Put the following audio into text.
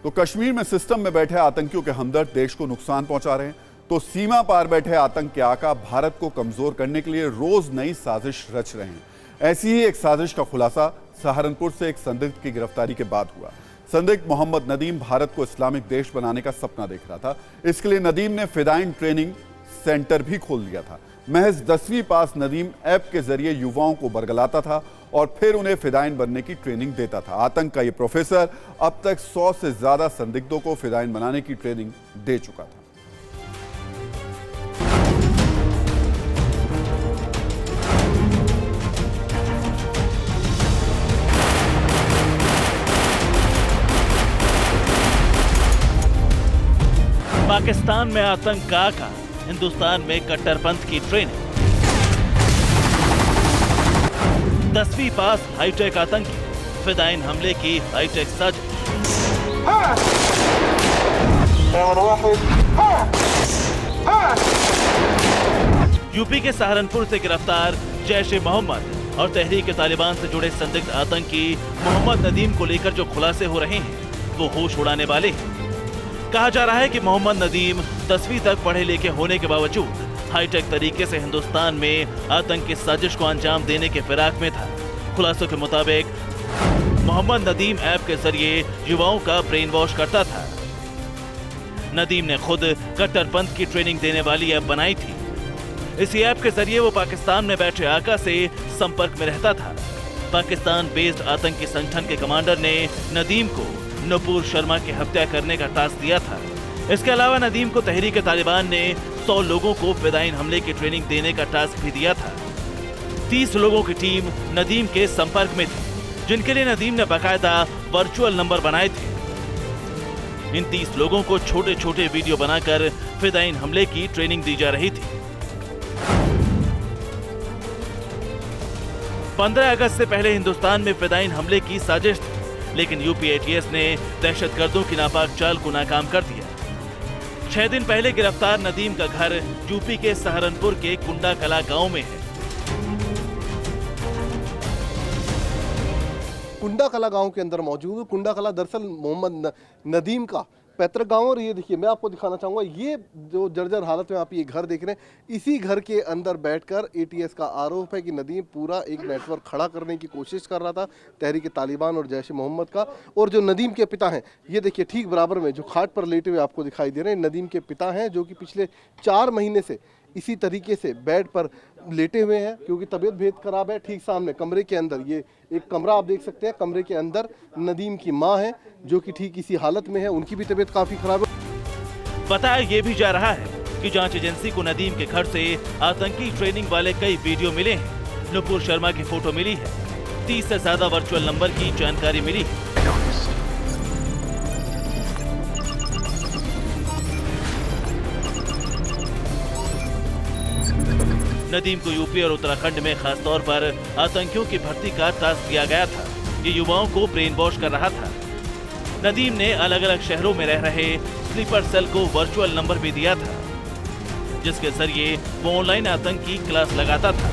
तो कश्मीर में सिस्टम में बैठे आतंकियों के हमदर्द देश को नुकसान पहुंचा रहे हैं, तो सीमा पार बैठे आतंक के आका भारत को कमजोर करने के लिए रोज नई साजिश रच रहे हैं। ऐसी ही एक साजिश का खुलासा सहारनपुर से एक संदिग्ध की गिरफ्तारी के बाद हुआ। संदिग्ध मोहम्मद नदीम भारत को इस्लामिक देश बनाने का सपना देख रहा था। इसके लिए नदीम ने फिदाइन ट्रेनिंग सेंटर भी खोल दिया था। महज 10वीं पास नदीम ऐप के जरिए युवाओं को बरगलाता था और फिर उन्हें फिदाइन बनने की ट्रेनिंग देता था। आतंक का ये प्रोफेसर अब तक 100 से ज्यादा संदिग्धों को फिदाइन बनाने की ट्रेनिंग दे चुका था। पाकिस्तान में आतंक का आका, हिंदुस्तान में कट्टरपंथ की ट्रेनिंग। 10वीं पास हाईटेक आतंकी, फिदाइन हमले की हाईटेक साजिश। यूपी के सहारनपुर से गिरफ्तार जैश-ए-मोहम्मद और तहरीक-ए-तालिबान से जुड़े संदिग्ध आतंकी मोहम्मद नदीम को लेकर जो खुलासे हो रहे हैं वो होश उड़ाने वाले हैं। कहा जा रहा है कि मोहम्मद नदीम 10वीं तक पढ़े लिखे होने के बावजूद हाईटेक तरीके से हिंदुस्तान में आतंक की साजिश को अंजाम देने के फिराक में था। खुलासों के मुताबिक मोहम्मद नदीम ऐप के जरिए युवाओं का ब्रेन वॉश करता था। नदीम ने खुद कट्टरपंथ की ट्रेनिंग देने वाली ऐप बनाई थी। इसी ऐप के जरिए वो पाकिस्तान में बैठे आका से संपर्क में रहता था। पाकिस्तान बेस्ड आतंकी संगठन के कमांडर ने नदीम को नुपुर शर्मा की हत्या करने का टास्क दिया था। इसके अलावा नदीम को तहरीक-ए-तालिबान ने 100 लोगों को फिदाइन हमले की ट्रेनिंग देने का टास्क भी दिया था। 30 लोगों की टीम नदीम के संपर्क में थी, जिनके लिए नदीम ने बाकायदा वर्चुअल नंबर बनाए थे। इन 30 लोगों को छोटे छोटे वीडियो बनाकर फिदाइन हमले की ट्रेनिंग दी जा रही थी। 15 अगस्त से पहले हिंदुस्तान में फिदाइन हमले की साजिश थी, लेकिन यूपी एटीएस ने दहशतगर्दों की नापाक चाल को नाकाम कर दिया। 6 दिन पहले गिरफ्तार नदीम का घर यूपी के सहारनपुर के कुंडा कला गांव में है। कुंडा कला गांव के अंदर मौजूद है। कुंडा कला दरअसल मोहम्मद नदीम का पैतृक गांव। और ये देखिए, मैं आपको दिखाना चाहूंगा, ये जो जर्जर हालत में आप ये घर देख रहे हैं, इसी घर के अंदर बैठकर एटीएस का आरोप है कि नदीम पूरा एक नेटवर्क खड़ा करने की कोशिश कर रहा था तहरीक-ए-तालिबान और जैश-ए-मोहम्मद का। और जो नदीम के पिता हैं, ये देखिए ठीक बराबर में जो खाट पर लेटे हुए आपको दिखाई दे रहे हैं, नदीम के पिता हैं, जो कि पिछले 4 महीने से इसी तरीके से बेड पर लेटे हुए हैं क्योंकि तबीयत बेहद खराब है। ठीक सामने कमरे के अंदर, ये एक कमरा आप देख सकते हैं, कमरे के अंदर नदीम की मां है जो कि ठीक इसी हालत में है, उनकी भी तबीयत काफी खराब है। बताया ये भी जा रहा है कि जांच एजेंसी को नदीम के घर से आतंकी ट्रेनिंग वाले कई वीडियो मिले हैं। नुपुर शर्मा की फोटो मिली है। 30 से ज्यादा वर्चुअल नंबर की जानकारी मिली है। नदीम को यूपी और उत्तराखंड में खासतौर पर आतंकियों की भर्ती का टास्क दिया गया था। ये युवाओं को ब्रेन वॉश कर रहा था। नदीम ने अलग अलग शहरों में रह रहे स्लीपर सेल को वर्चुअल नंबर भी दिया था, जिसके जरिए वो ऑनलाइन आतंक की क्लास लगाता था।